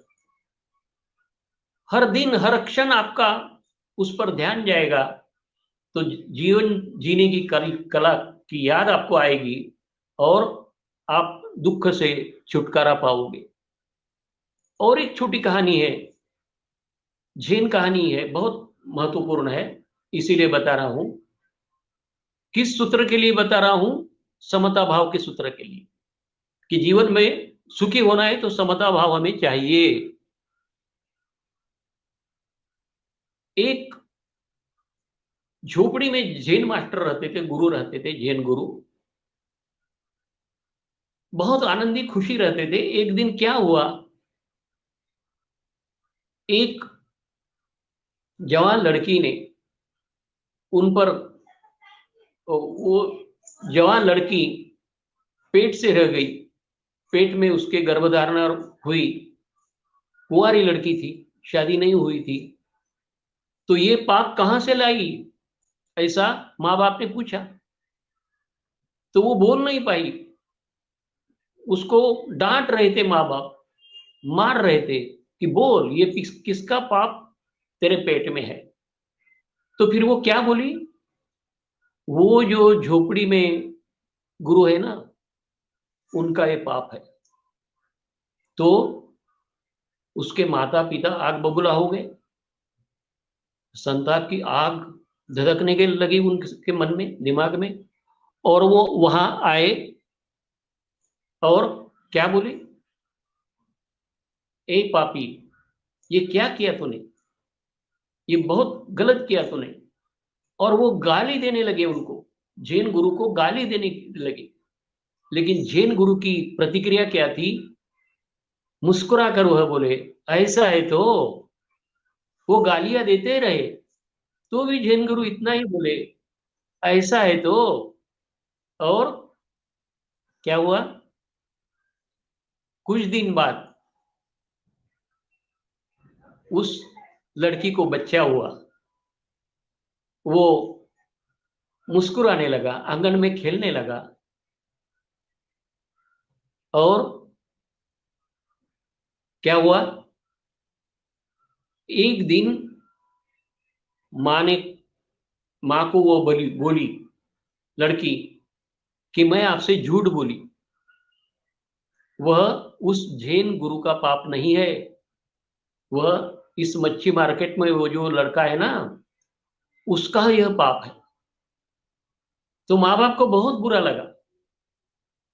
हर दिन हर क्षण आपका उस पर ध्यान जाएगा तो जीवन जीने की कला की याद आपको आएगी और आप दुख से छुटकारा पाओगे। और एक छोटी कहानी है, झेन कहानी है, बहुत महत्वपूर्ण है, इसीलिए बता रहा हूं। किस सूत्र के लिए बता रहा हूं? समता भाव के सूत्र के लिए, कि जीवन में सुखी होना है तो समता भाव हमें चाहिए। एक झोपड़ी में जैन मास्टर रहते थे, गुरु रहते थे, जैन गुरु। बहुत आनंदी खुशी रहते थे। एक दिन क्या हुआ, एक जवान लड़की ने उन पर, वो जवान लड़की पेट से रह गई, पेट में उसके गर्भधारणा हुई, कुंवारी लड़की थी, शादी नहीं हुई थी। तो ये पाप कहां से लाई, ऐसा माँ बाप ने पूछा। तो वो बोल नहीं पाई, उसको डांट रहे थे माँ बाप, मार रहे थे कि बोल ये किसका पाप तेरे पेट में है। तो फिर वो क्या बोली, वो जो झोपड़ी में गुरु है ना, उनका ये पाप है। तो उसके माता पिता आग बबूला हो गए, संताप की आग धधकने के लगी उनके मन में, दिमाग में। और वो वहां आए और क्या बोले, ए पापी, ये क्या किया तूने, ये बहुत गलत किया तूने। और वो गाली देने लगे उनको, जैन गुरु को गाली देने लगे। लेकिन जैन गुरु की प्रतिक्रिया क्या थी, मुस्कुरा कर वह बोले, ऐसा है तो। वो गालियां देते रहे तो भी जैन गुरु इतना ही बोले, ऐसा है तो। और क्या हुआ, कुछ दिन बाद उस लड़की को बच्चा हुआ। वो मुस्कुराने लगा, आंगन में खेलने लगा। और क्या हुआ, एक दिन माँ ने, माँ को वो बोली बोली लड़की कि मैं आपसे झूठ बोली, वह उस जैन गुरु का पाप नहीं है, वह इस मच्छी मार्केट में वो जो लड़का है ना, उसका यह पाप है। तो माँ बाप को बहुत बुरा लगा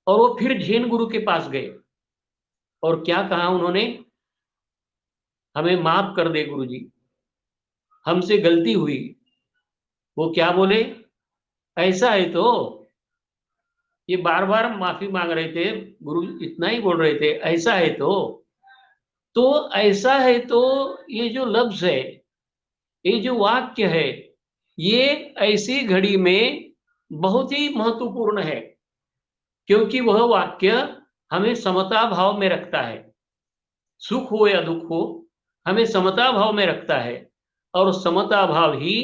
और वो फिर जैन गुरु के पास गए और क्या कहा उन्होंने, हमें माफ कर दे गुरुजी, हमसे गलती हुई। वो क्या बोले, ऐसा है तो। ये बार बार माफी मांग रहे थे, गुरु इतना ही बोल रहे थे, ऐसा है तो ऐसा है तो, ये जो लफ्ज है, ये जो वाक्य है, ये ऐसी घड़ी में बहुत ही महत्वपूर्ण है, क्योंकि वह वाक्य हमें समता भाव में रखता है। सुख हो या दुख हो, हमें समता भाव में रखता है। और समता भाव ही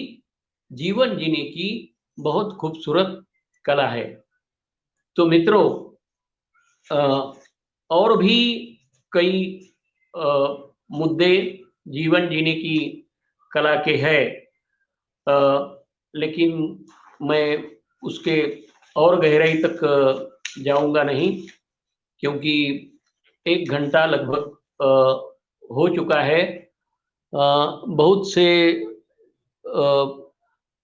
जीवन जीने की बहुत खूबसूरत कला है। तो मित्रों, और भी कई मुद्दे जीवन जीने की कला के हैं, लेकिन मैं उसके और गहराई तक जाऊंगा नहीं, क्योंकि 1 घंटा लगभग हो चुका है। बहुत से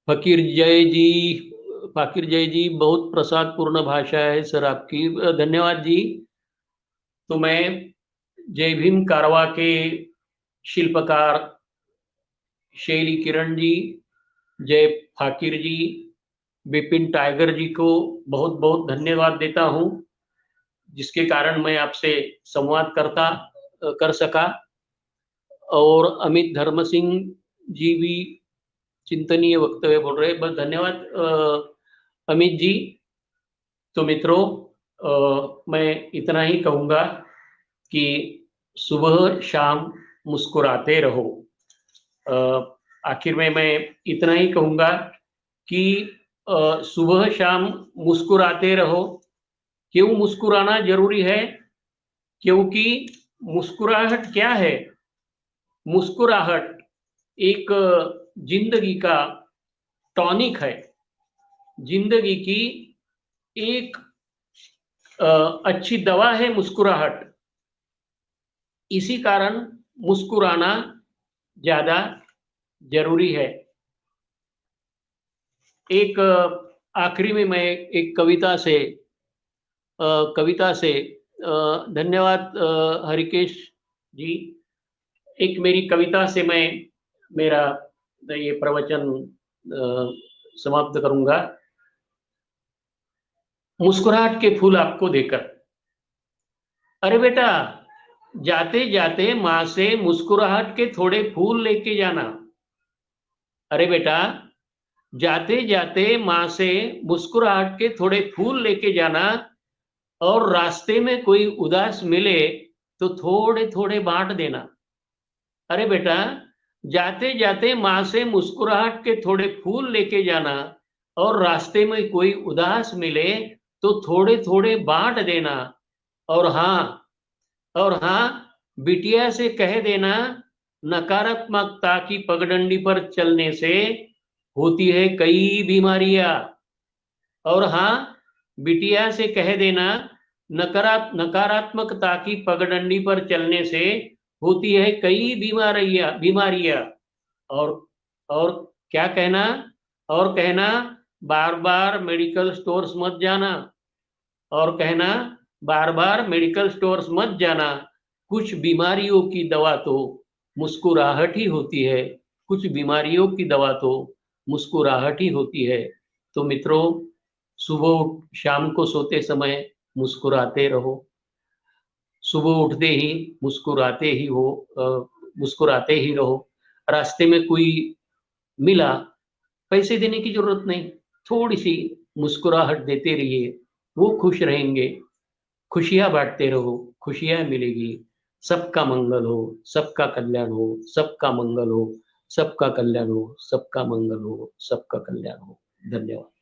फकीर जय जी, फकीर जय जी, बहुत प्रसाद पूर्ण भाषा है सर आपकी, धन्यवाद जी। तो मैं जय भीम कारवा के शिल्पकार शैली किरण जी, जय फाकिर जी, विपिन टाइगर जी को बहुत बहुत धन्यवाद देता हूं, जिसके कारण मैं आपसे संवाद कर सका। और अमित धर्म सिंह जी भी चिंतनीय वक्तव्य बोल रहे हैं, बस धन्यवाद अमित जी। तो मित्रों, मैं इतना ही कहूंगा कि सुबह शाम मुस्कुराते रहो। आखिर में मैं इतना ही कहूंगा कि सुबह शाम मुस्कुराते रहो। क्यों मुस्कुराना जरूरी है, क्योंकि मुस्कुराहट क्या है, मुस्कुराहट एक जिंदगी का टॉनिक है, जिंदगी की एक अच्छी दवा है मुस्कुराहट। इसी कारण मुस्कुराना ज्यादा जरूरी है। एक आखिरी में मैं एक कविता से धन्यवाद हरिकेश जी, एक मेरी कविता से मैं मेरा ये प्रवचन समाप्त करूंगा। मुस्कुराहट के फूल आपको देकर। अरे बेटा, जाते जाते माँ से मुस्कुराहट के थोड़े फूल लेके जाना। अरे बेटा, जाते जाते माँ से मुस्कुराहट के थोड़े फूल लेके जाना, और रास्ते में कोई उदास मिले तो थोड़े थोड़े बांट देना। अरे बेटा, जाते जाते माँ से मुस्कुराहट के थोड़े फूल लेके जाना, और रास्ते में कोई उदास मिले तो थोड़े थोड़े बांट देना। और हाँ, बिटिया से कह देना, नकारात्मकता की पगडंडी पर चलने से होती है कई बीमारियां। और हाँ, बिटिया से कह देना, नकारात्मकता की पगडंडी पर चलने से होती है कई बीमारियां। और और क्या कहना? और कहना, बार बार मेडिकल स्टोर्स मत जाना। और कहना, बार बार मेडिकल स्टोर्स मत जाना। कुछ बीमारियों की दवा तो मुस्कुराहट ही होती है। कुछ बीमारियों की दवा तो मुस्कुराहट ही होती है। तो मित्रों, सुबह शाम को सोते समय मुस्कुराते रहो। सुबह उठते ही मुस्कुराते ही हो, मुस्कुराते ही रहो। रास्ते में कोई मिला, पैसे देने की जरूरत नहीं, थोड़ी सी मुस्कुराहट देते रहिए, वो खुश रहेंगे। खुशियां बांटते रहो, खुशियां मिलेगी। सबका मंगल हो, सबका कल्याण हो, सबका मंगल हो, सबका कल्याण हो, सबका मंगल हो, सबका कल्याण हो। धन्यवाद।